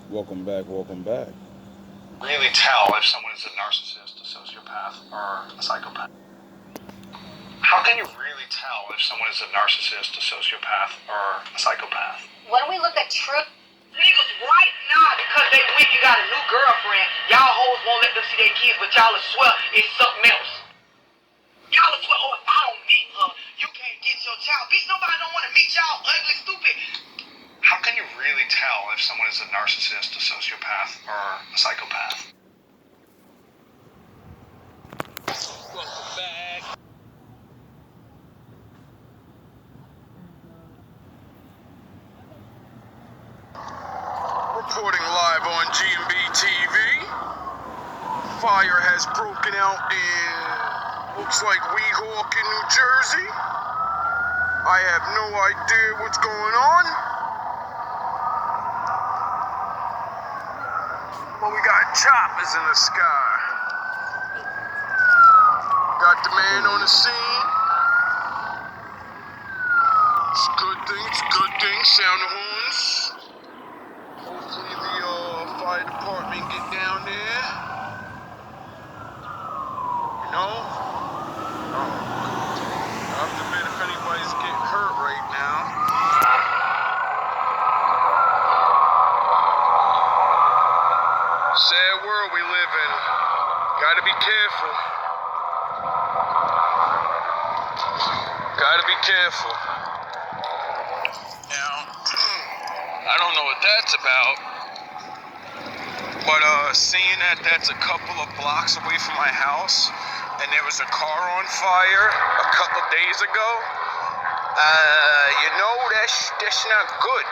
Welcome back, welcome back. Really tell if someone is a narcissist, a sociopath, or a psychopath? How can you really tell if someone is a narcissist, a sociopath, or a psychopath? When we look at truth, niggas right now because they weak and got a new girlfriend, y'all hoes won't let them see their kids, but y'all will swear it's something else. Y'all will swear, oh, if I don't meet her, you can't get your child. Bitch, nobody don't want to meet y'all ugly, stupid. How can you really tell if someone is a narcissist, a sociopath, or a psychopath? Welcome back. Reporting live on GMB TV. Fire has broken out in, looks like Weehawken, New Jersey. I have no idea what's going on. But we got choppers in the sky. Got the man on the scene. It's a good thing, it's a good thing. Sound the horns. Hopefully the fire department get down there. You know? I have to admit if anybody's getting hurt right now. Sad world we live in. Gotta be careful. Gotta be careful. Now, I don't know what that's about, but seeing that that's a couple of blocks away from my house, and there was a car on fire a couple of days ago, that's not good.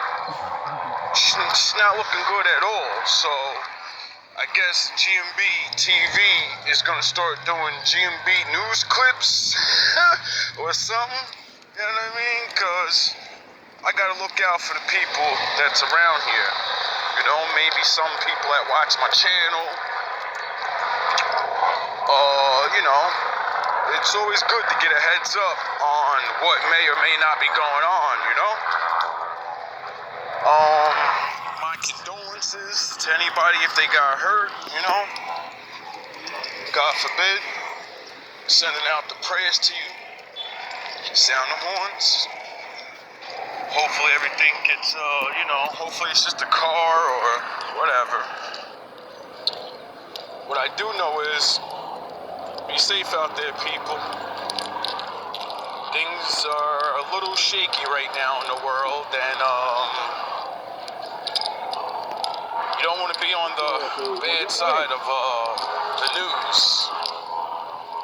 It's not looking good at all. So I guess GMB TV is gonna start doing GMB news clips or something. You know what I mean? Cause I gotta look out for the people that's around here. You know, maybe some people that watch my channel. You know, it's always good to get a heads up on what may or may not be going on, you know? My condolences to anybody if they got hurt, you know? God forbid. Sending out the prayers to you. Sound the horns. Hopefully everything gets, hopefully it's just a car or whatever. What I do know is, be safe out there, people. Things are a little shaky right now in the world, and you don't want to be on the bad side of the news.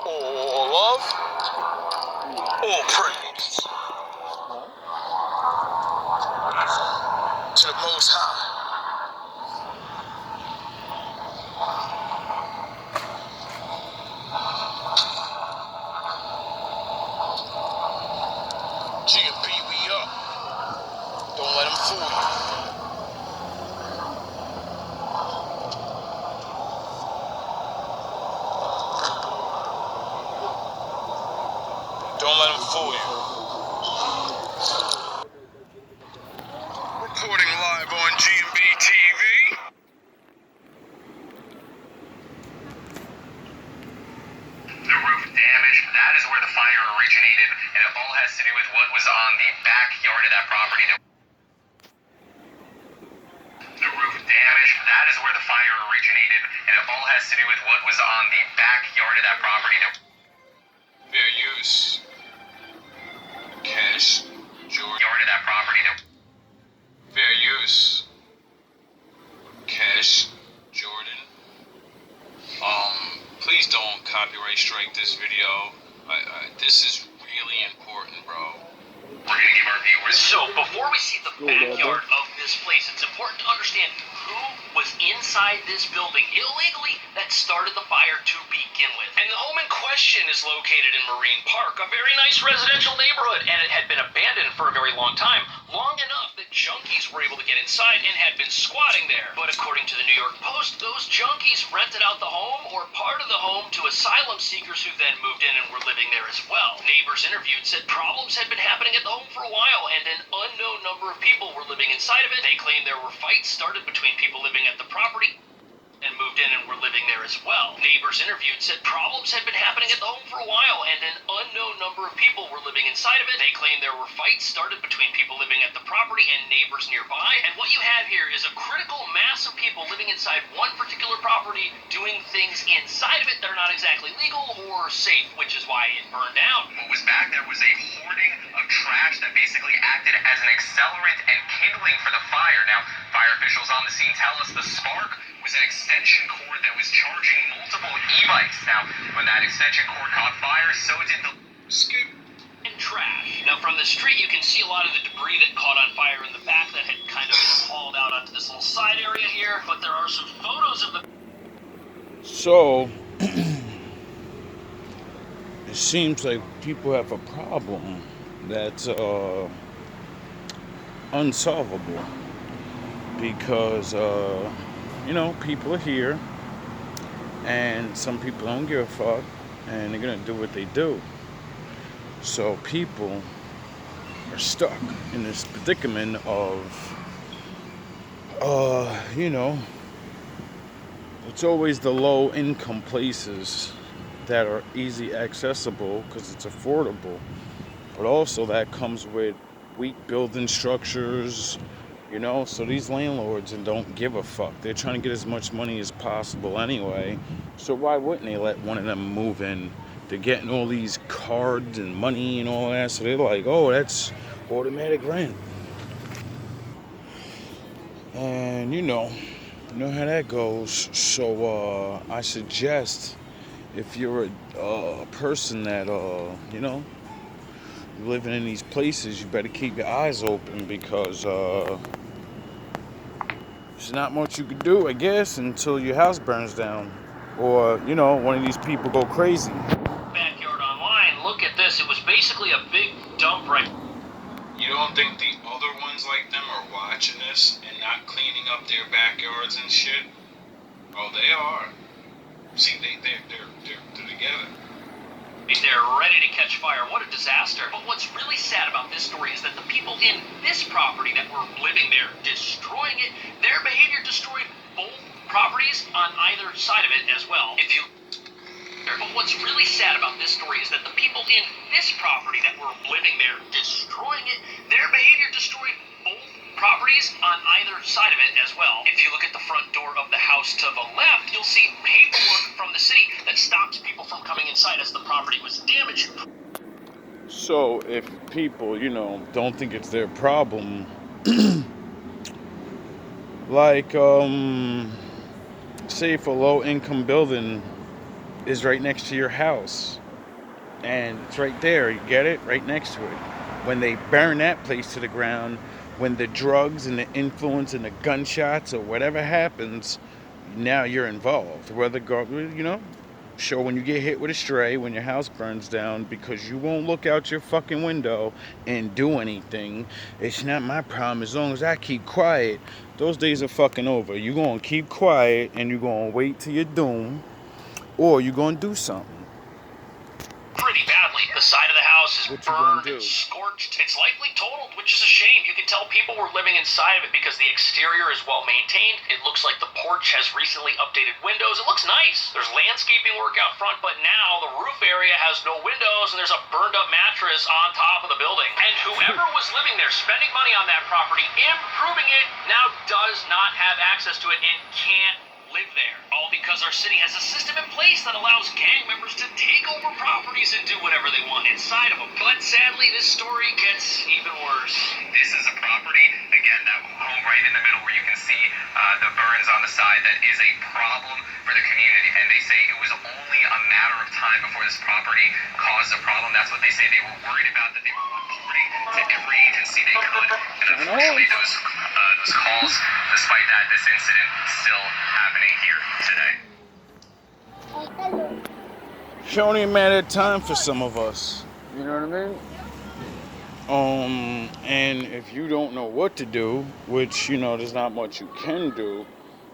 All love, all praise to the Most High. GMP, we up. Don't let them fool you. Don't let them fool you. Reporting live on GMB TV. The roof damage, that is where the fire originated, and it all has to do with what was on the backyard of that property. The roof damage, that is where the fire originated, and it all has to do with what was on the backyard of that property. Fair use. Cash. Jordan. Yard of that property. Fair use. Cash. Jordan. Please don't copyright strike this video. This is really important, bro. We're gonna give our viewers. So, before we see the backyard of this place, it's important to understand who was inside this building illegally that started the fire to begin with. And the home in question is located in Marine Park, a very nice residential neighborhood, and it had been abandoned for a very long time, long enough that junkies were able to get inside and had been squatting there. But according to the New York Post, those junkies rented out the home or part of the home to asylum seekers who then moved in and were living there as well. Neighbors interviewed said problems had been happening at the home for a while and an unknown number of people were living inside of it. They claimed there were fights started between people living at the property and moved in and were living there as well. Neighbors interviewed said problems had been happening at the home for a while and an unknown number of people were living inside of it. They claimed there were fights started between people living at the property and neighbors nearby. And what you have here is a critical mass of people living inside one particular property doing things inside of it that are not exactly legal or safe, which is why it burned down. What was back there was a hoarding of trash that basically acted as an accelerant and kindling for the fire. Now, fire officials on the scene tell us the spark was an extension cord that was charging multiple e-bikes. Now, when that extension cord caught fire, so did the skip and trash. Now, from the street, you can see a lot of the debris that caught on fire in the back that had kind of been hauled out onto this little side area here. But there are some photos of the... So, it seems like people have a problem that's unsolvable because, you know, people are here and some people don't give a fuck and they're gonna do what they do. So people are stuck in this predicament of, you know, it's always the low income places that are easy accessible because it's affordable, but also that comes with weak building structures, you know, so these landlords don't give a fuck. They're trying to get as much money as possible anyway, so why wouldn't they let one of them move in? They're getting all these cards and money and all that, so they're like, oh, that's automatic rent. And you know how that goes. So I suggest if you're a person that you know, living in these places, you better keep your eyes open because there's not much you can do, I guess, until your house burns down or, you know, one of these people go crazy. Backyard Online, look at this. It was basically a big dump right... You don't think the other ones like them are watching this and not cleaning up their backyards and shit? Oh, they are. See, they're together. They're ready to catch fire. What a disaster. But what's really sad about this story is that the people in this property that were living there, destroying it, their behavior destroyed both properties on either side of it as well. But what's really sad about this story is that the people in this property that were living there, destroying it, their behavior destroyed both properties on either side of it as well. If you look at the front door of the house to the left, you'll see paperwork from the city that stops people from coming inside as the property was damaged. So if people, you know, don't think it's their problem, like, say if a low-income building is right next to your house, and it's right there, you get it? Right next to it. When they burn that place to the ground, when the drugs and the influence and the gunshots or whatever happens, now you're involved. Whether, you know, sure, when you get hit with a stray, when your house burns down, because you won't look out your fucking window and do anything, it's not my problem. As long as I keep quiet, those days are fucking over. You're going to keep quiet and you're going to wait till you're doomed, or you're going to do something. Pretty badly. The side of the house is burned and scorched. It's likely totaled, which is a shame. You can tell people were living inside of it because the exterior is well maintained. It looks like the porch has recently updated windows. It looks nice. There's landscaping work out front, but now the roof area has no windows and there's a burned up mattress on top of the building. And whoever was living there, spending money on that property, improving it, now does not have access to it and can't live there. All because our city has a system in place that allows gang members to take over properties and do whatever they want inside of them. But sadly, this story gets even worse. This is a property, again, that home right in the middle where you can see the burns on the side, that is a problem for the community. And they say it was only a matter of time before this property caused a problem. That's what they say. They were worried about, that they were reporting to every agency they could. And unfortunately, those calls, despite that, this incident still happening here today. It's only a matter of time for some of us. You know what I mean? And if you don't know what to do, which, there's not much you can do,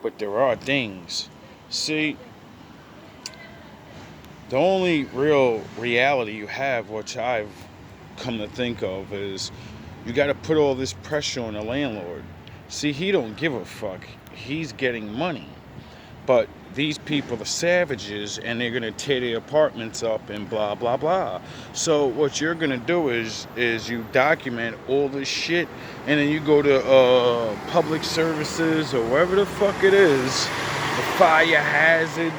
but there are things. See, the only real reality you have, which I've come to think of, is you got to put all this pressure on the landlord. See, he don't give a fuck. He's getting money. But these people are savages, and they're gonna tear their apartments up and blah blah blah. So what you're gonna do is you document all this shit, and then you go to public services or wherever the fuck it is, the fire hazard,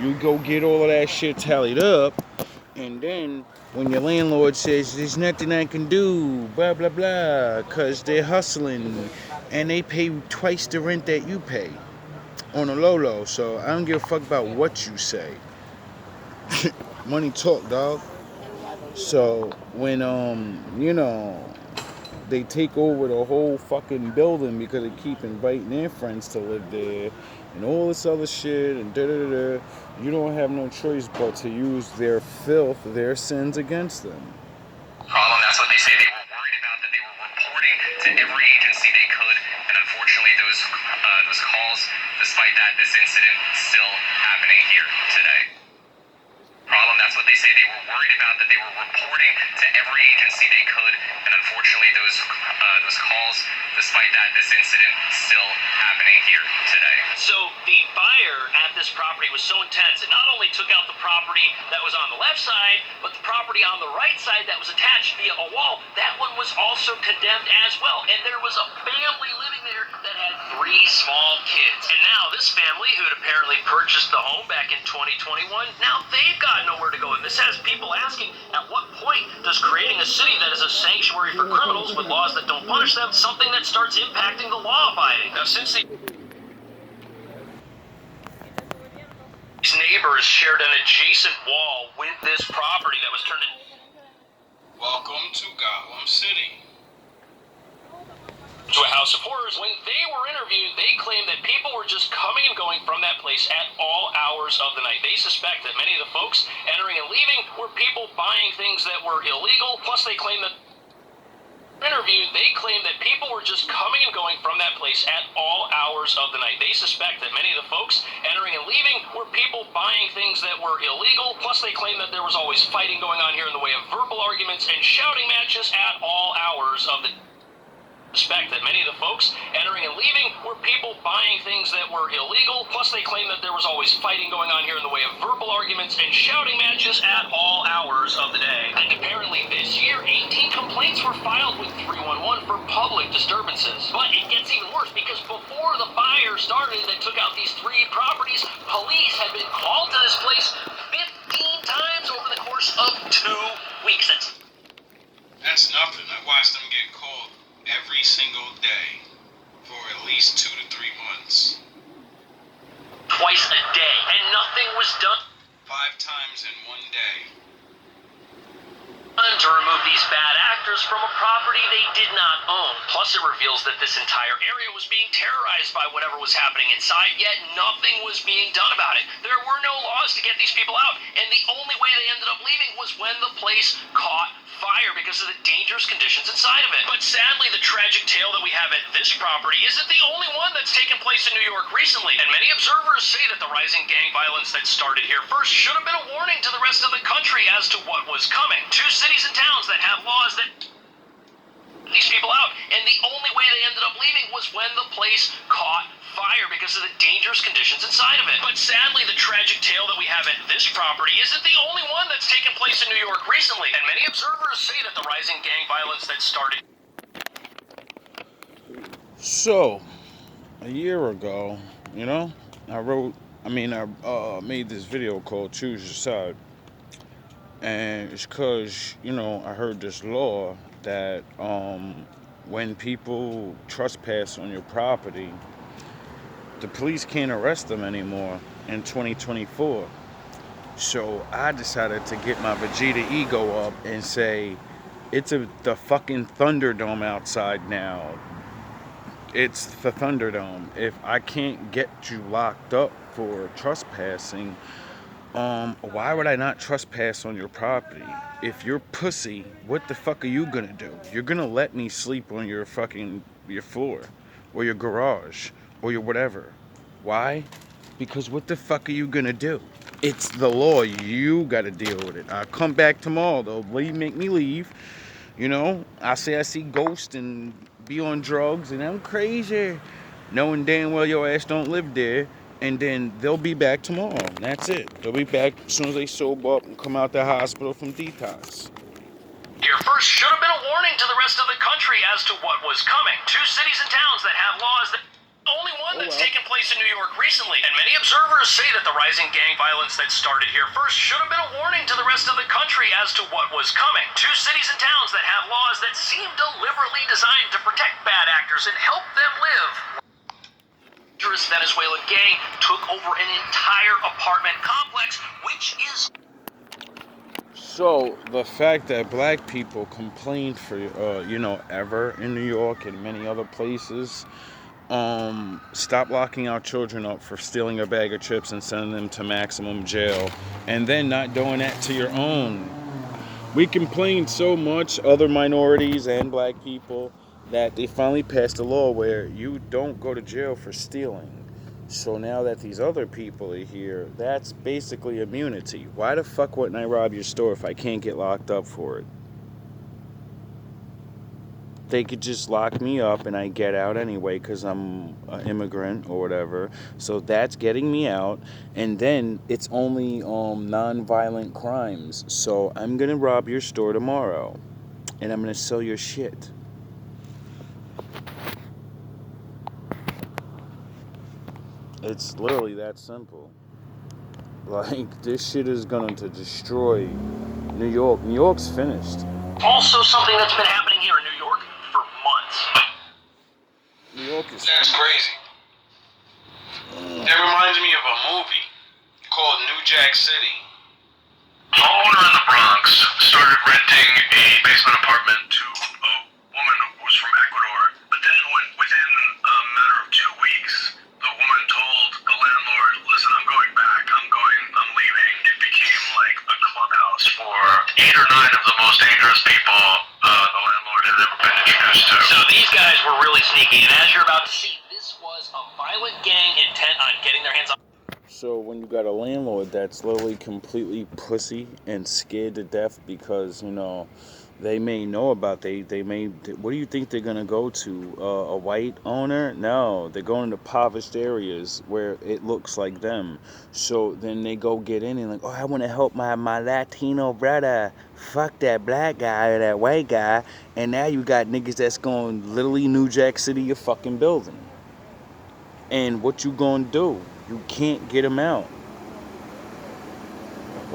you go get all of that shit tallied up, and then when your landlord says there's nothing I can do, blah blah blah, cause they're hustling and they pay twice the rent that you pay on a low. So I don't give a fuck about what you say. Money talk, dog. So when they take over the whole fucking building because they keep inviting their friends to live there and all this other shit and da-da-da-da, you don't have no choice but to use their filth, their sins against them. Problem, that's what they say. They were worried about that. They were reporting to every agency they could, and unfortunately those calls, despite that, this incident still happening here today. Problem, that's what they say. They were worried about that. They were reporting to every agency they could, and unfortunately those calls, despite that, this incident still happening here today. So the fire at this property was so intense, it not only took out the property that was on the left side, but the property on the right side that was attached via a wall, that one was also condemned as well. And there was a family living there that had 3 small kids. And now this family, who had apparently purchased the home back in 2021, now they've got nowhere to go. And this has people asking, at what point does creating a city that is a sanctuary for criminals with laws that don't punish them something that starts impacting the law-abiding? Now, since these neighbors shared an adjacent wall with this property that was turned into... Welcome to Gotham City. To a house of horrors. When they were interviewed, they claimed that people were just coming and going from that place at all hours of the night. They suspect that many of the folks entering and leaving were people buying things that were illegal. Plus, they claim that interviewed, they claim that people were just coming and going from that place at all hours of the night. They suspect that many of the folks entering and leaving were people buying things that were illegal. Plus, they claim that there was always fighting going on here in the way of verbal arguments and shouting matches at all hours of the suspect that many of the folks entering and leaving were people buying things that were illegal. Plus, they claim that there was always fighting going on here in the way of verbal arguments and shouting matches at all hours of the day. And apparently this year, 18 complaints were filed with 311 for public disturbances. But it gets even worse because before the fire started that took out these 3 properties, police had been called to this place 15 times over the course of 2 weeks. That's nothing. I watched them get called every single day for at least 2 to 3 months. Twice a day, and nothing was done. 5 times in 1 day. To remove these bad actors from a property they did not own. Plus, it reveals that this entire area was being terrorized by whatever was happening inside, yet nothing was being done about it. There were no laws to get these people out, and the only way they ended up leaving was when the place caught fire because of the dangerous conditions inside of it. But sadly, the tragic tale that we have at this property isn't the only one that's taken place in New York recently, and many observers say that the rising gang violence that started here first should have been a warning to the rest of the country as to what was coming. 2 cities and towns that have laws that these people out, and the only way they ended up leaving was when the place caught fire because of the dangerous conditions inside of it. But sadly, the tragic tale that we have at this property isn't the only one that's taken place in New York recently, and many observers say that the rising gang violence that started... So, a year ago, I made this video called Choose Your Side. And it's because, I heard this law that when people trespass on your property, the police can't arrest them anymore in 2024. So I decided to get my Vegeta ego up and say, it's the fucking Thunderdome outside now. It's the Thunderdome. If I can't get you locked up for trespassing, Why would I not trespass on your property? If you're pussy, what the fuck are you gonna do? You're gonna let me sleep on your floor, or your garage, or your whatever. Why? Because what the fuck are you gonna do? It's the law. You gotta deal with it. I'll come back tomorrow. They'll make me leave. You know, I say I see ghosts and be on drugs and I'm crazy, knowing damn well your ass don't live there. And then they'll be back tomorrow. That's it. They'll be back as soon as they sober up and come out the hospital from detox. Here first should have been a warning to the rest of the country as to what was coming. Two cities and towns that have laws that... Only one that's taken place in New York recently, and many observers say that the rising gang violence that started here first should have been a warning to the rest of the country as to what was coming. Two cities and towns that have laws that seem deliberately designed to protect bad actors and help them live. Dangerous Venezuelan gang took over an entire apartment complex, which is... So the fact that black people complained for ever in New York and many other places, stop locking our children up for stealing a bag of chips and sending them to maximum jail, and then not doing that to your own. We complained so much, other minorities and black people, that they finally passed a law where you don't go to jail for stealing. So now that these other people are here, that's basically immunity. Why the fuck wouldn't I rob your store if I can't get locked up for it? They could just lock me up and I get out anyway because I'm an immigrant or whatever. So that's getting me out. And then it's only non-violent crimes. So I'm going to rob your store tomorrow. And I'm going to sell your shit. It's literally that simple. Like, this shit is going to destroy New York. New York's finished. Also something that's been happening here in New York for months. New York is That's crazy. That reminds me of a movie called New Jack City. A homeowner in the Bronx started renting a basement apartment to a woman who was from Ecuador, but then within a matter of 2 weeks, the woman told the landlord, listen, I'm going back, I'm leaving. It became like a clubhouse for 8 or 9 of the most dangerous people the landlord had ever been introduced to. So these guys were really sneaky, and as you're about to see, this was a violent gang intent on getting their hands on... So when you got a landlord that's literally completely pussy and scared to death because, they may know about what do you think they're going to go to? A white owner? No, they're going to impoverished areas where it looks like them. So then they go get in and like, oh, I want to help my Latino brother. Fuck that black guy or that white guy. And now you got niggas that's going literally New Jack City your fucking building. And what you gonna do? You can't get them out.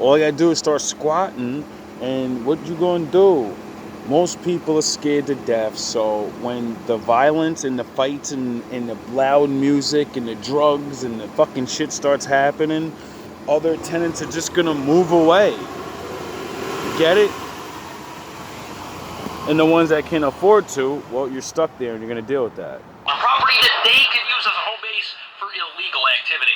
All you gotta do is start squatting, and what you gonna do? Most people are scared to death, so when the violence and the fights and the loud music and the drugs and the fucking shit starts happening, other tenants are just gonna move away. Get it? And the ones that can't afford to, well, you're stuck there and you're gonna deal with that. A property that they could use as a home base for illegal activity.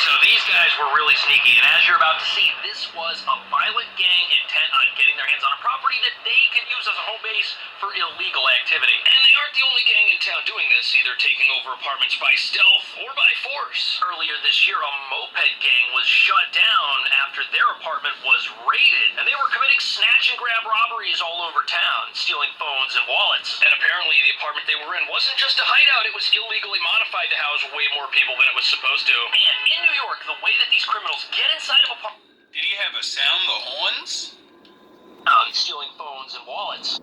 So these guys were really sneaky, and as you're about to see, this was a violent gang intent on getting their hands on a property that they could use as a home base for illegal activity. And they aren't the only gang in town doing this, either taking over apartments by stealth or by force. Earlier this year, a moped gang was shut down after their apartment was raided, and they were committing snatch and grab robberies all over town, stealing phones and wallets. And apparently the apartment they were in wasn't just a hideout, it was illegally modified to house way more people than it was supposed to. And in New York, the way that these criminals get inside of apartments... Did he have a sound, the horns? Stealing phones and wallets.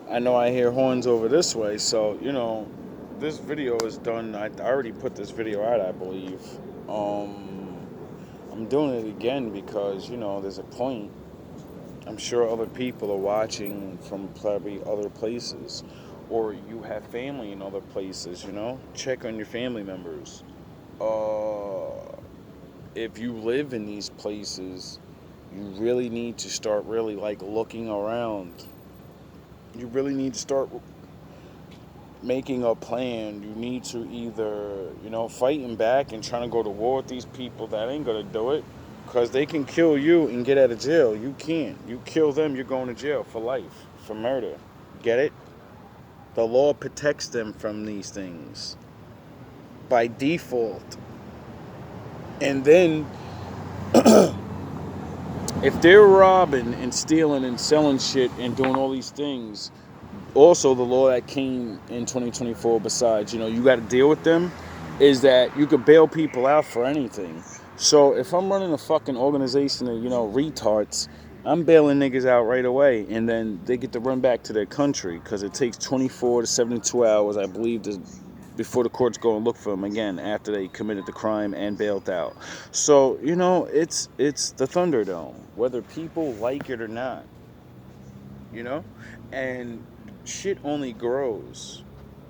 I know I hear horns over this way, so, this video is done. I already put this video out, I believe. I'm doing it again because, there's a point. I'm sure other people are watching from probably other places. Or you have family in other places, Check on your family members. If you live in these places, you really need to start really looking around. You really need to start making a plan. You need to either, fighting back and trying to go to war with these people. That ain't gonna do it. Because they can kill you and get out of jail. You can't. You kill them, you're going to jail for life, for murder. Get it? The law protects them from these things by default. And then, if they're robbing and stealing and selling shit and doing all these things, also the law that came in 2024, besides, you got to deal with them, is that you could bail people out for anything. So if I'm running a fucking organization of, retards, I'm bailing niggas out right away, and then they get to run back to their country, because it takes 24 to 72 hours, I believe, before the courts go and look for them again after they committed the crime and bailed out. So, it's the Thunderdome, whether people like it or not, and shit only grows.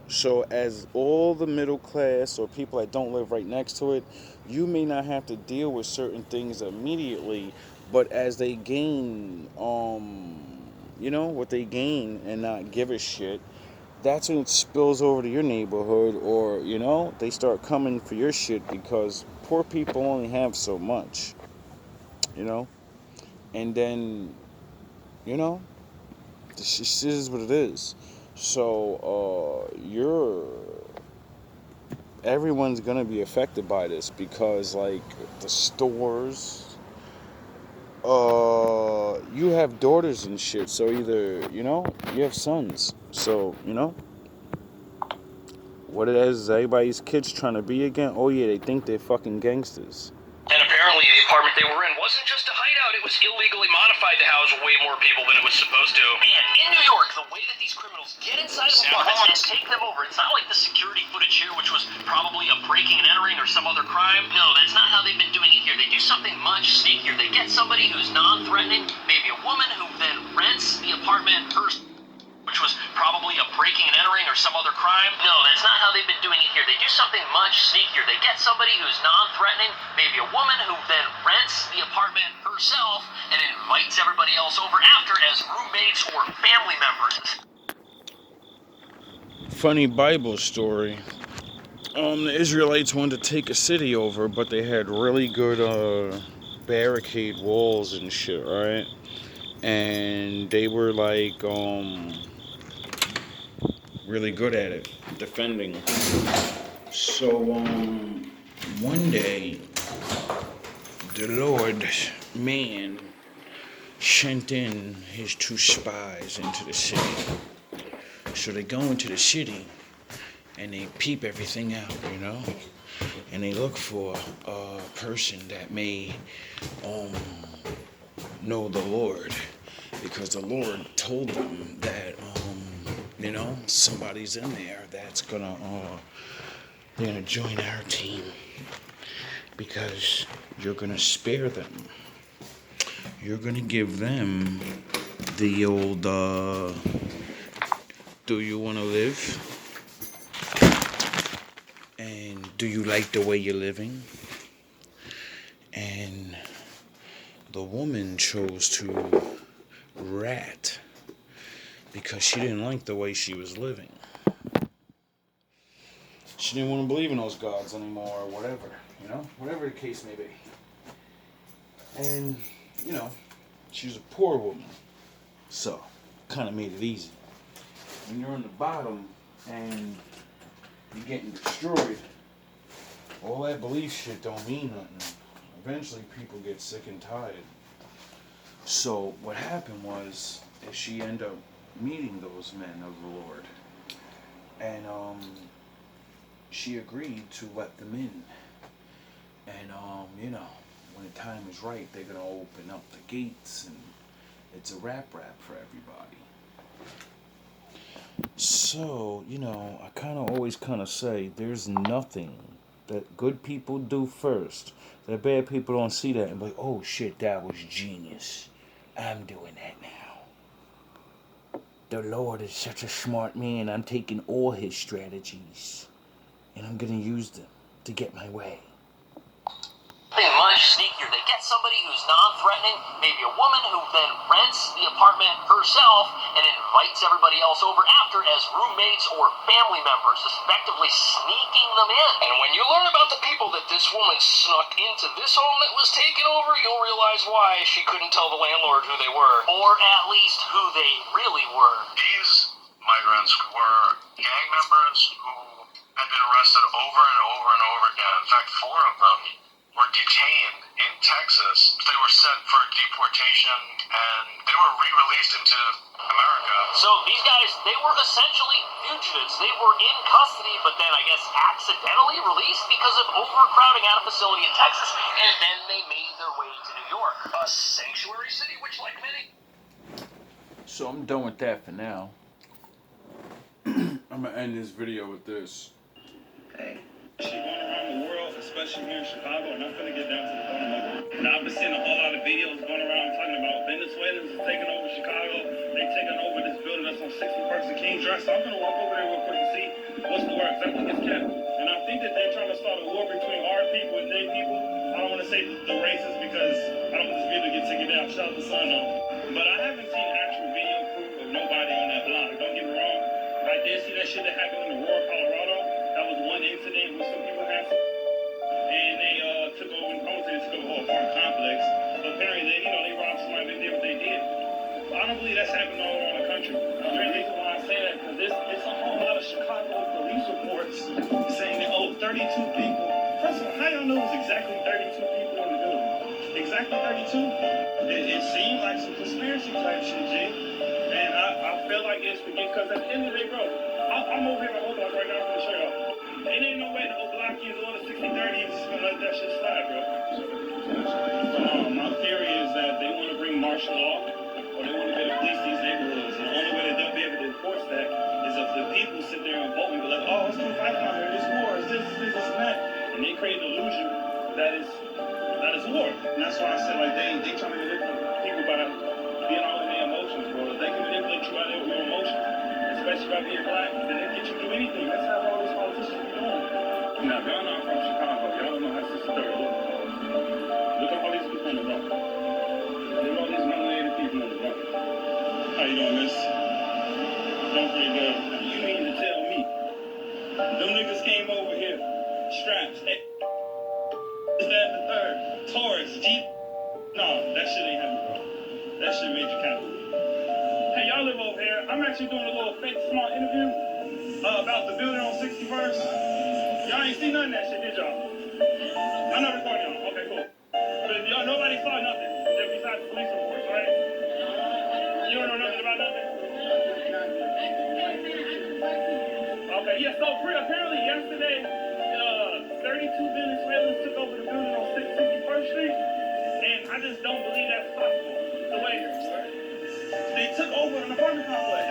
So as all the middle class or people that don't live right next to it, you may not have to deal with certain things immediately, but as they gain, what they gain and not give a shit, that's when it spills over to your neighborhood, or, they start coming for your shit, because poor people only have so much, and then, this is what it is. So, everyone's gonna be affected by this, because, like, the stores, you have daughters and shit, so either, you have sons, so, what it is everybody's kids trying to be again. Oh yeah, they think they're fucking gangsters. And apparently the apartment they were in wasn't just a hideout, it was illegally modified to house way more people than it was supposed to. Man, in New York, the way that these criminals get inside of apartments and take them over, it's not like the security footage here, which was probably a breaking and entering or some other crime. No, that's not how they've been doing it here. They do something much sneakier. They get somebody who's non-threatening, maybe a woman who then rents the apartment herself, which was probably a breaking and entering or some other crime. No, that's not how they've been doing it here. They do something much sneakier. They get somebody who's non-threatening, maybe a woman who then rents the apartment herself and invites everybody else over after as roommates or family members. Funny Bible story. The Israelites wanted to take a city over, but they had really good barricade walls and shit, right? And they were like really good at it, defending. So one day the Lord man sent in his 2 spies into the city. So they go into the city and they peep everything out, and they look for a person that may know the Lord, because the Lord told them that somebody's in there that's gonna join our team, because you're gonna spare them. You're gonna give them the old do you want to live? And do you like the way you're living? And the woman chose to rat because she didn't like the way she was living. She didn't want to believe in those gods anymore, or whatever, whatever the case may be. And, she was a poor woman, so kind of made it easy. When you're on the bottom and you're getting destroyed, all that belief shit don't mean nothing. Eventually people get sick and tired. So what happened was she ended up meeting those men of the Lord, and she agreed to let them in. And when the time is right, they're gonna open up the gates, and it's a rap for everybody. So, I always say there's nothing that good people do first that bad people don't see that and be like, oh shit, that was genius. I'm doing that now. The Lord is such a smart man. I'm taking all his strategies and I'm gonna use them to get my way. much sneakier. They get somebody who's non-threatening, maybe a woman who then rents the apartment herself and invites everybody else over after as roommates or family members, effectively sneaking them in. And when you learn about the people that this woman snuck into this home that was taken over, you'll realize why she couldn't tell the landlord who they were, or at least who they really were. These migrants were gang members who had been arrested over and over and over again. In fact, 4 of them were detained in Texas. They were sent for deportation and they were re-released into America. So these guys, they were essentially fugitives. They were in custody, but then I guess accidentally released because of overcrowding at a facility in Texas. And then they made their way to New York, a sanctuary city, which like many... So I'm done with that for now. I'm gonna end this video with this. Hey. She going around the world, especially here in Chicago, and I'm gonna get down to the bottom of it. Now I've been seeing a whole lot of videos going around talking about Venezuelans taking over Chicago. They taking over this building that's on 61st and King Drive. So I'm gonna walk over there real quick and see what's the word. I think it's kept. And I think that they're trying to start a war between our people and their people. I don't want to say the races because I don't want this video to get taken down. Shout out to Son though. But I haven't seen actual video proof of nobody on that block. Don't get me wrong. I did see that shit that happened in Aurora, Colorado. That was one incident where some people had and they took over, I won't say they took over a whole apartment complex, but apparently they, they robbed somebody, they did what they did. But I don't believe that's happening all around the country. The main reason why I say that, because it's a whole lot of Chicago police reports saying that, 32 people. First of all, how y'all know it was exactly 32 people in the building? Exactly 32? It seemed like some conspiracy type shit, G. And I feel like it's because at the end of the day, bro, I'm over here at my block right now for the show y'all. It ain't no way the old block is or the 60-30 is just gonna let that shit slide, bro. My theory is that they want to bring martial law or they want to be able to police these neighborhoods. And the only way that they'll be able to enforce that is if the people sit there and vote and be like, it's too fighting out here, this war, it's this, and that. And they create an illusion that is war. And that's why I said like they trying to manipulate people by being all in their emotions, bro. If they can manipulate you by your emotions, especially by being black, then they get you to do anything. That's how all these politicians be doing. Now, y'all not from Chicago. Y'all don't know how Sister Third look. Look at all these people on the block. Look at all these melanated people on the block. How you doing, miss? Doing pretty good. You mean to tell me them niggas came over here, straps, is that the third? Taurus, Jeep? No, that shit ain't happening, bro. That shit made you capital. Hey, y'all live over here. I'm actually doing a little fake small interview about the building on 61st. Y'all ain't seen none of that shit, did y'all? I'm not recording y'all. Okay, cool. But y'all, nobody saw nothing besides the police reports, right? You don't know nothing about nothing? Okay, yeah, so apparently yesterday, 32 Venezuelans took over the building on 61st Street, and I just don't believe that's possible. The way they took over an apartment complex.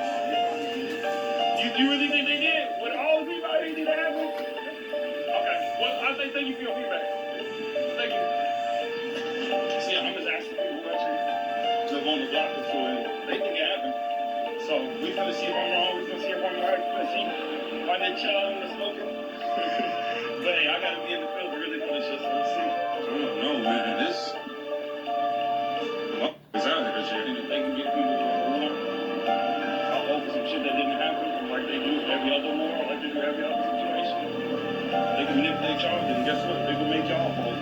You really think they did? With all the people out here, did that happen? Okay. Well, I say thank you for your feedback. Thank you. See, I'm just asking people who actually live on the block or so, and they think it happened. So we're gonna see if I'm wrong. We're gonna see if I'm right. We're gonna see why they chill out in the smoking. But hey, I gotta be in the field to really know this shit. So let's see. I don't know, man. This is out here this year. You know, they can get people to I'll vote for some shit that didn't happen, like they do every other war, like they do every other situation. They can manipulate y'all, and guess what? They can make y'all vote.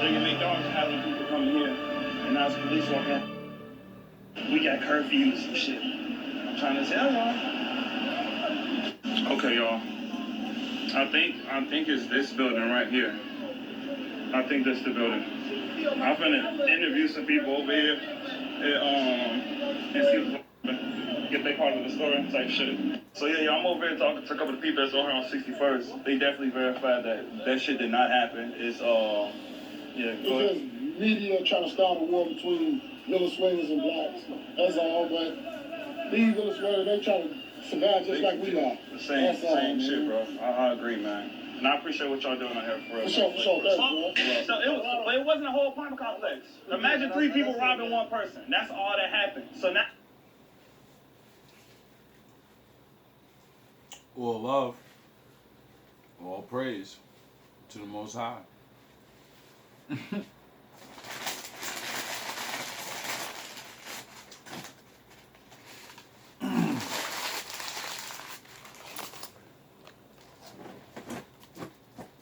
They can make y'all have the people coming here, and now it's police walking around. We got curfews and shit. I'm trying to tell y'all. Okay, y'all. I think it's this building right here. I think this the building. I'm gonna interview some people over here and see get their part of the story type shit. So yeah, I'm over here talking to a couple of people that's over here on 61st. They definitely verified that shit did not happen. It's yeah. It's just media trying to start a war between Venezuelans and blacks. That's all. But these Venezuelans, they trying to survive just like we are. The same shit, bro. I agree, man. And I appreciate what y'all doing out here for us. For sure. So it wasn't a whole apartment complex. Imagine 3 people robbing 1 person. That's all that happened. So now. All love, all praise to the Most High.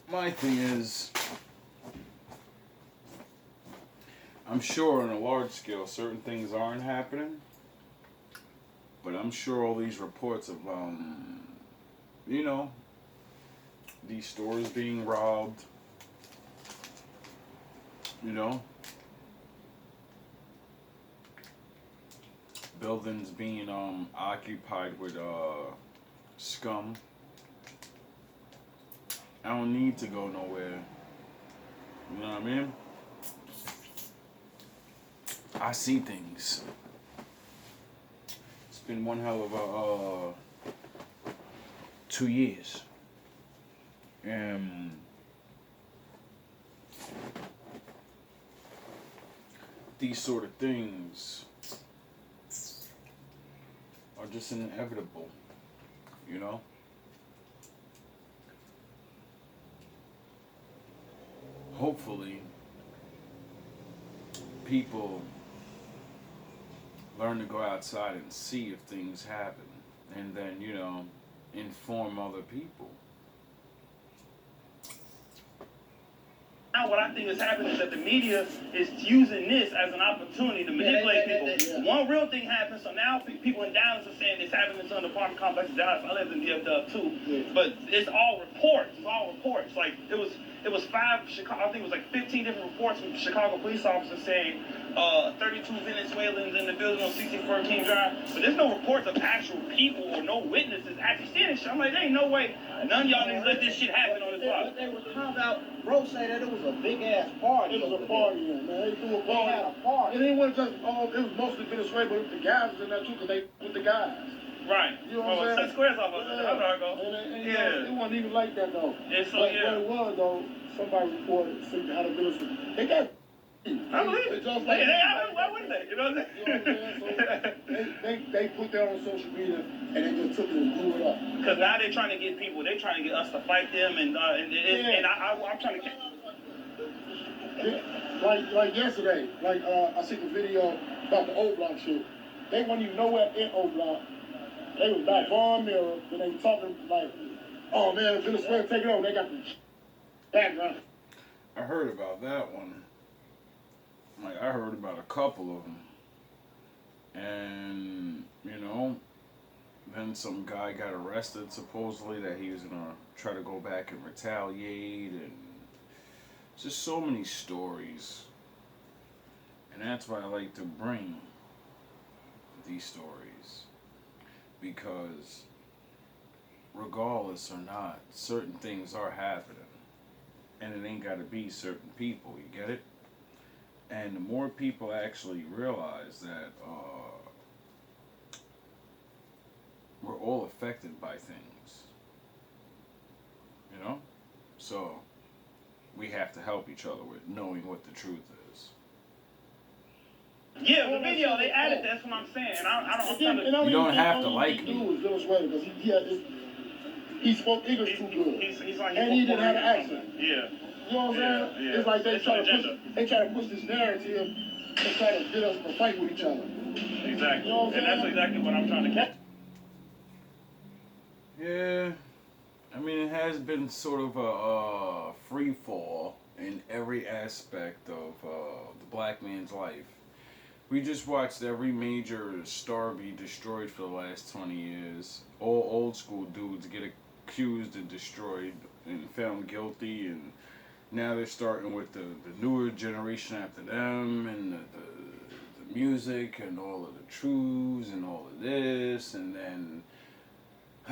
My thing is, I'm sure on a large scale certain things aren't happening, but I'm sure all these reports of, you know, these stores being robbed, you know, buildings being occupied with scum. I don't need to go nowhere. You know what I mean? I see things. It's been one hell of a 2 years. And these sort of things are just inevitable, you know? Hopefully, people learn to go outside and see if things happen, and then, you know, inform other people. Now what I think is happening is that the media is using this as an opportunity to manipulate people. One real thing happened, so now people in Dallas are saying it's happening to an apartment complex in Dallas. I live in DFW too, but it's all reports. It's all reports. Like it was 5 Chicago. I think it was like 15 different reports from Chicago police officers saying 32 Venezuelans in the building on 64 King Drive. But there's no reports of actual people or no witnesses actually seeing this shit. I'm like, there ain't no way none of y'all niggas let this shit happen on this block. They was found out. Bro say that it was a big ass party. It was a party, man. They threw a party. They had a party. And it wasn't just, it was mostly Venezuela, but the guys was in there too, because they with the guys. Right. You know what I'm saying? Set squares off of it. Yeah. That's how I go. And Yeah. it wasn't even like that, though. And so, But yeah. what it was, though, somebody reported how the Venezuela. They got. I believe it. Just like Why wouldn't they? You know what I'm you know what I'm saying? So they put that on social media and they just took it and blew it up. Because now they're trying to get people. They're trying to get us to fight them, and I'm trying to. Yeah, like yesterday, I seen a video about the O Block shit. They weren't even nowhere in O Block. They was by Von Mirror, and they were talking like, oh man, Venezuela take it over. They got the background. I heard about that one. Like, I heard about a couple of them. And, you know, then some guy got arrested, supposedly, that he was going to try to go back and retaliate, and just so many stories. And that's why I like to bring these stories. Because, regardless or not, certain things are happening. And it ain't got to be certain people, you get it? And the more people actually realize that we're all affected by things, you know? So we have to help each other with knowing what the truth is. Yeah, the video, they added that's what I'm saying. You don't have to like me. Venezuela because he spoke English too good. He's like, and he didn't have an accent. Yeah. You know what I'm saying? Yeah. It's like they try to push this narrative and try to get us to fight with each other. Exactly. You know what I'm and that's saying? exactly what I'm trying to catch. Yeah, I mean, it has been sort of a free fall in every aspect of the black man's life. We just watched every major star be destroyed for the last 20 years. All old school dudes get accused and destroyed and found guilty, and now they're starting with the newer generation after them, and the music and all of the truths and all of this, and then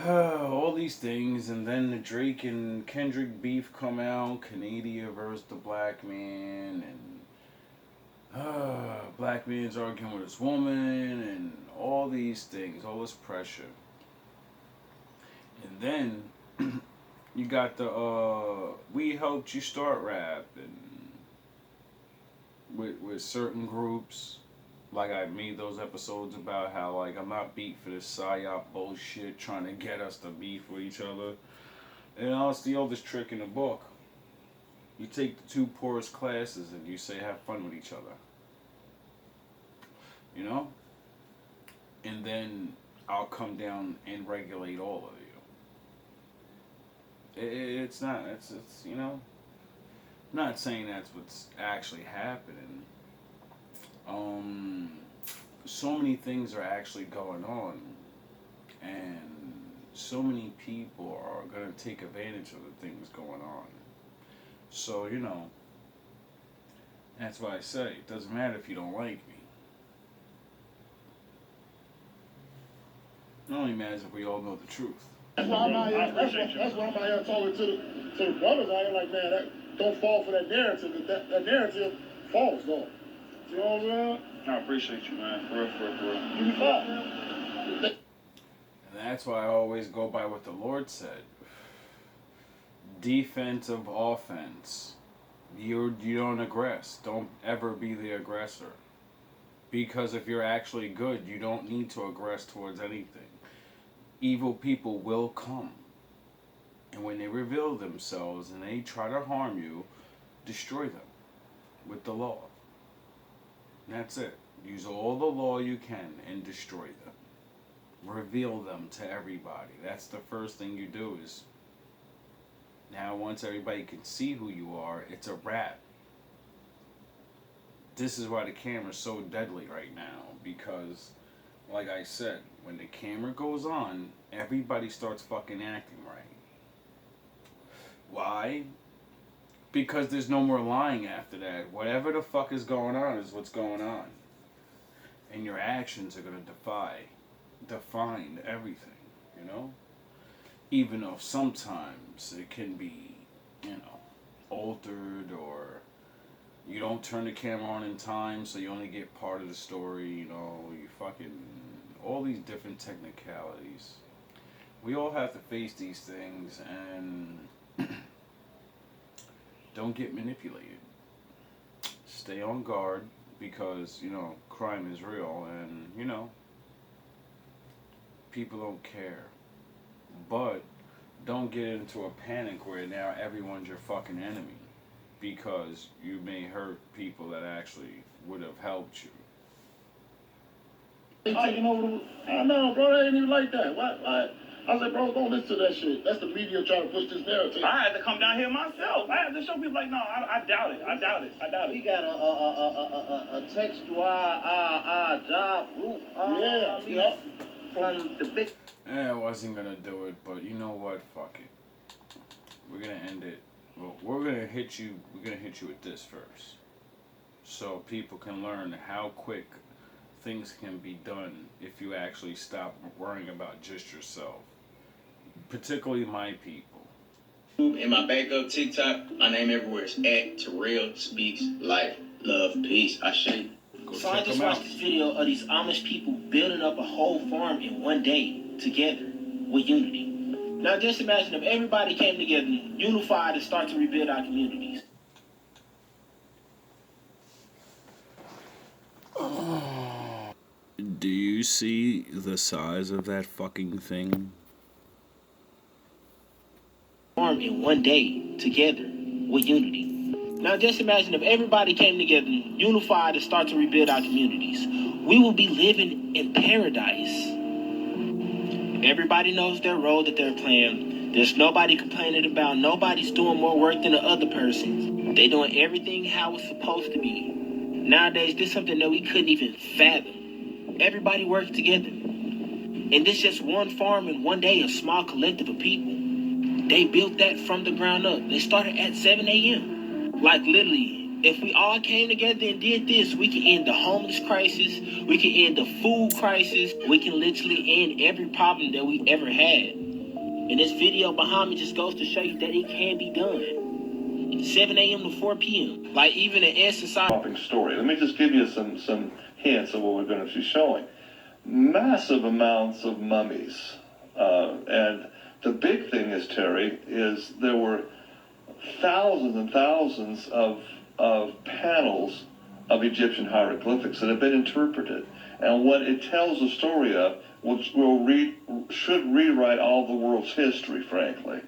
all these things, and then the Drake and Kendrick beef come out, Canada versus the black man, and black man's arguing with his woman, and all these things, all this pressure. And then you got the we helped you start rap, and with certain groups. Like, I made those episodes about how, like, I'm not beat for this psyop bullshit trying to get us to beef with each other. You know, it's the oldest trick in the book. You take the two poorest classes and you say have fun with each other. You know? And then I'll come down and regulate all of you. It's not, it's you know, I'm not saying that's what's actually happening. So many things are actually going on, and so many people are going to take advantage of the things going on. So, you know, that's why I say it doesn't matter if you don't like me. It only matters if we all know the truth. That's why I'm out here. That's why I'm out here talking to the brothers out here. Like, man, don't fall for that narrative. That narrative falls, though. You know what I'm saying? I appreciate you, man. For real. You be fine. And that's why I always go by what the Lord said. Defensive offense. You don't aggress. Don't ever be the aggressor. Because if you're actually good, you don't need to aggress towards anything. Evil people will come. And when they reveal themselves and they try to harm you, destroy them with the law. And that's it. Use all the law you can and destroy them. Reveal them to everybody. That's the first thing you do is, now once everybody can see who you are, it's a wrap. This is why the camera's so deadly right now, because, like I said, when the camera goes on, everybody starts fucking acting right. Why? Because there's no more lying after that. Whatever the fuck is going on is what's going on. And your actions are going to define everything, you know? Even though sometimes it can be, you know, altered, or you don't turn the camera on in time, so you only get part of the story, you know, you fucking, all these different technicalities. We all have to face these things and don't get manipulated. Stay on guard, because, you know, crime is real and, you know, people don't care. But don't get into a panic where now everyone's your fucking enemy, because you may hurt people that actually would have helped you. Taking over the... No, bro, they ain't even like that. Why? I said, bro, don't listen to that shit. That's the media trying to push this narrative. I had to come down here myself. I had to show people like, no, I doubt it. We got a textual job group. Yeah. From the big... I wasn't gonna do it, but you know what? Fuck it. We're gonna end it. Well, we're gonna hit you with this first, so people can learn how quick things can be done if you actually stop worrying about just yourself. Particularly my people. In my backup TikTok, my name everywhere is @TerrellSpeaksLife. Love, peace, I shake. So I just watched this video of these Amish people building up a whole farm in one day together with unity. Now just imagine if everybody came together, unified, and start to rebuild our communities. Do you see the size of that fucking thing? Farm in one day together with unity. Now just imagine if everybody came together, unified, and start to rebuild our communities. We will be living in paradise. Everybody knows their role that they're playing. There's nobody complaining about. Nobody's doing more work than the other person. They doing everything how it's supposed to be. Nowadays, this is something that we couldn't even fathom. Everybody works together. And this just one farm in one day, a small collective of people. They built that from the ground up. They started at 7 a.m. Like literally, if we all came together and did this, we can end the homeless crisis. We can end the food crisis. We can literally end every problem that we ever had. And this video behind me just goes to show you that it can be done. 7 a.m. to 4 p.m. Like even in essence, story. Let me just give you some hints of what we're going to be showing. Massive amounts of mummies. And the big thing is, Terry, is there were thousands and thousands of panels of Egyptian hieroglyphics that have been interpreted. And what it tells the story of, which should rewrite all the world's history, frankly.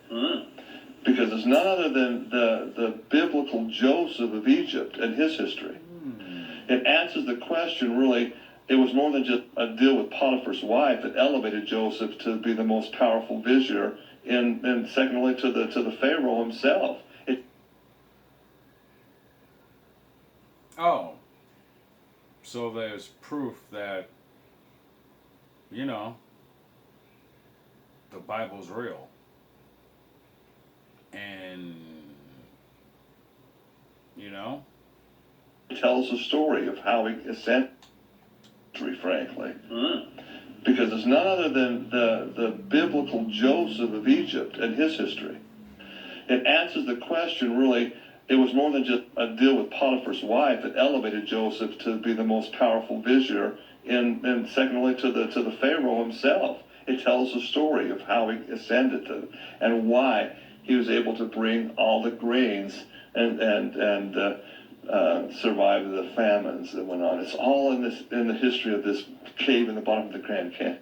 because it's none other than the biblical Joseph of Egypt and his history. It answers the question, really. It was more than just a deal with Potiphar's wife that elevated Joseph to be the most powerful vizier, and secondly to the Pharaoh himself. Oh, so there's proof that, the Bible's real. And, It tells the story of how he ascended, frankly. Because it's none other than the biblical Joseph of Egypt and his history. It answers the question, really. It was more than just a deal with Potiphar's wife that elevated Joseph to be the most powerful vizier, and secondly to the Pharaoh himself. It tells the story of how he ascended to, and why he was able to bring all the grains and survive the famines that went on. It's all in the history of this cave in the bottom of the Grand Canyon.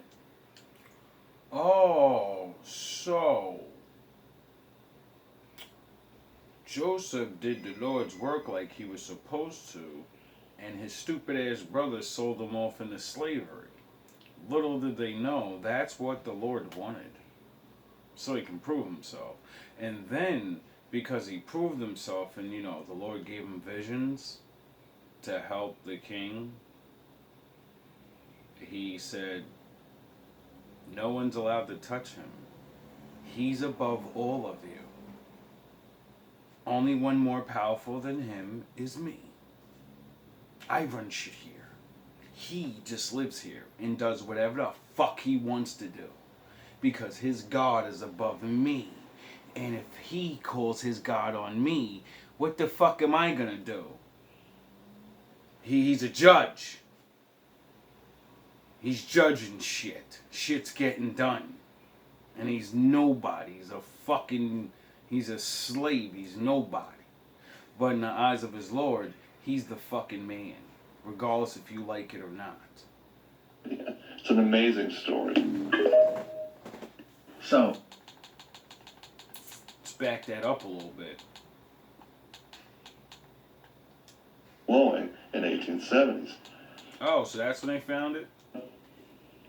Oh, so Joseph did the Lord's work like he was supposed to, and his stupid ass brothers sold him off into slavery. Little did they know that's what the Lord wanted, so he can prove himself. And then, because he proved himself, and the Lord gave him visions to help the king, he said, no one's allowed to touch him. He's above all of you. Only one more powerful than him is me. I run shit here. He just lives here and does whatever the fuck he wants to do. Because his God is above me. And if he calls his God on me, what the fuck am I gonna do? He's a judge. He's judging shit. Shit's getting done. And he's nobody. He's a slave. He's nobody. But in the eyes of his Lord, he's the fucking man. Regardless if you like it or not. Yeah, it's an amazing story. So, let's back that up a little bit. Flowing in 1870s. Oh, so that's when they found it?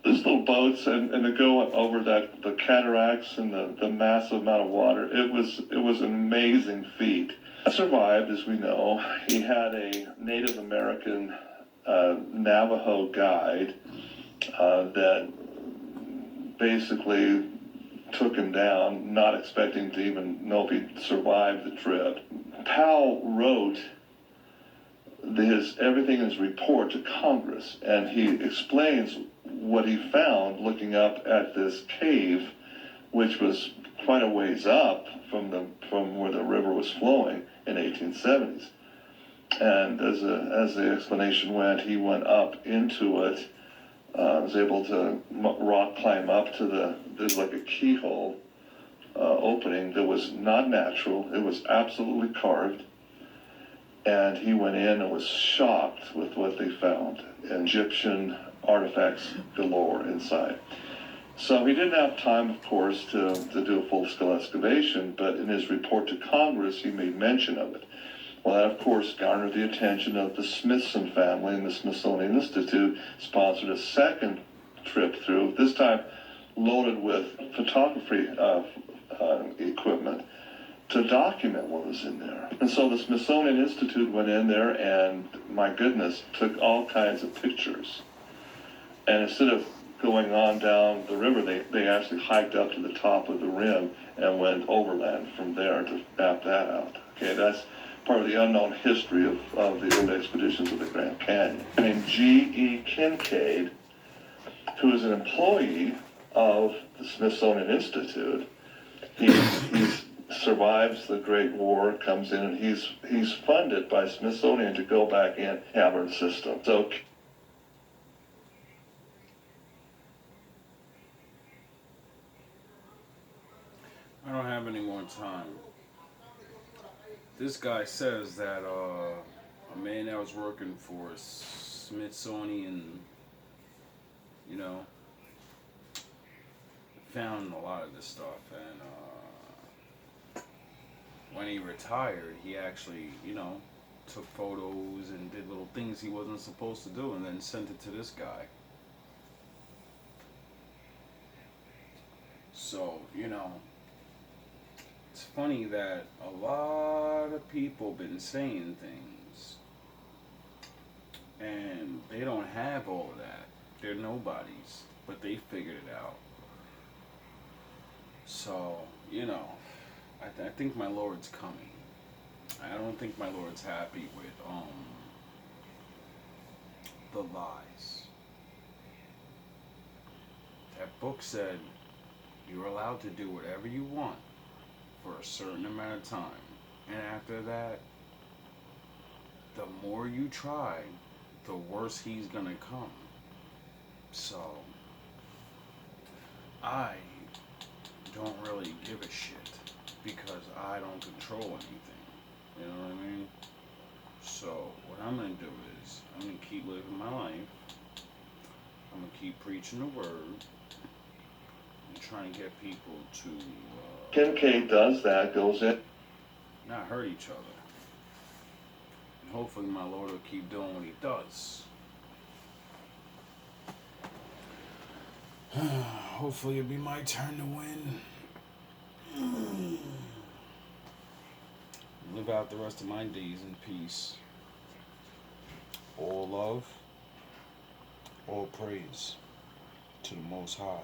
These little boats, and to go over the cataracts and the massive amount of water, it was an amazing feat. He survived, as we know. He had a Native American Navajo guide that basically took him down, not expecting to even know if he'd survived the trip. Powell wrote everything in his report to Congress, and he explains what he found looking up at this cave, which was quite a ways up from where the river was flowing in 1870s. And as the explanation went, he went up into it, was able to rock climb up to there's like a keyhole opening that was not natural. It was absolutely carved. And he went in and was shocked with what they found. Egyptian artifacts galore inside. So he didn't have time, of course, to do a full-scale excavation, but in his report to Congress, he made mention of it. Well, that, of course, garnered the attention of the Smithson family, and the Smithsonian Institute sponsored a second trip through, this time loaded with photography equipment to document what was in there. And so the Smithsonian Institute went in there and, my goodness, took all kinds of pictures. And instead of going on down the river, they actually hiked up to the top of the rim and went overland from there to map that out. Okay, that's part of the unknown history of the early expeditions of the Grand Canyon. And G.E. Kincaid, who is an employee of the Smithsonian Institute, he survives the Great War, comes in, and he's funded by Smithsonian to go back in cavern system. So I don't have any more time. This guy says that a man that was working for Smithsonian, found a lot of this stuff, and when he retired, he actually, you know, took photos and did little things he wasn't supposed to do and then sent it to this guy. So, you know, it's funny that a lot of people been saying things and they don't have all of that. They're nobodies, but they figured it out. So, you know, I think my Lord's coming. I don't think my Lord's happy with the lies. That book said you're allowed to do whatever you want for a certain amount of time. And after that, the more you try, the worse he's gonna come. So, I don't really give a shit because I don't control anything. You know what I mean? So, what I'm gonna do is, I'm gonna keep living my life. I'm gonna keep preaching the word. And trying to get people to Kim K does that, goes in. not hurt each other. And hopefully my Lord will keep doing what he does. Hopefully it'll be my turn to win. Live out the rest of my days in peace. All love, all praise to the Most High.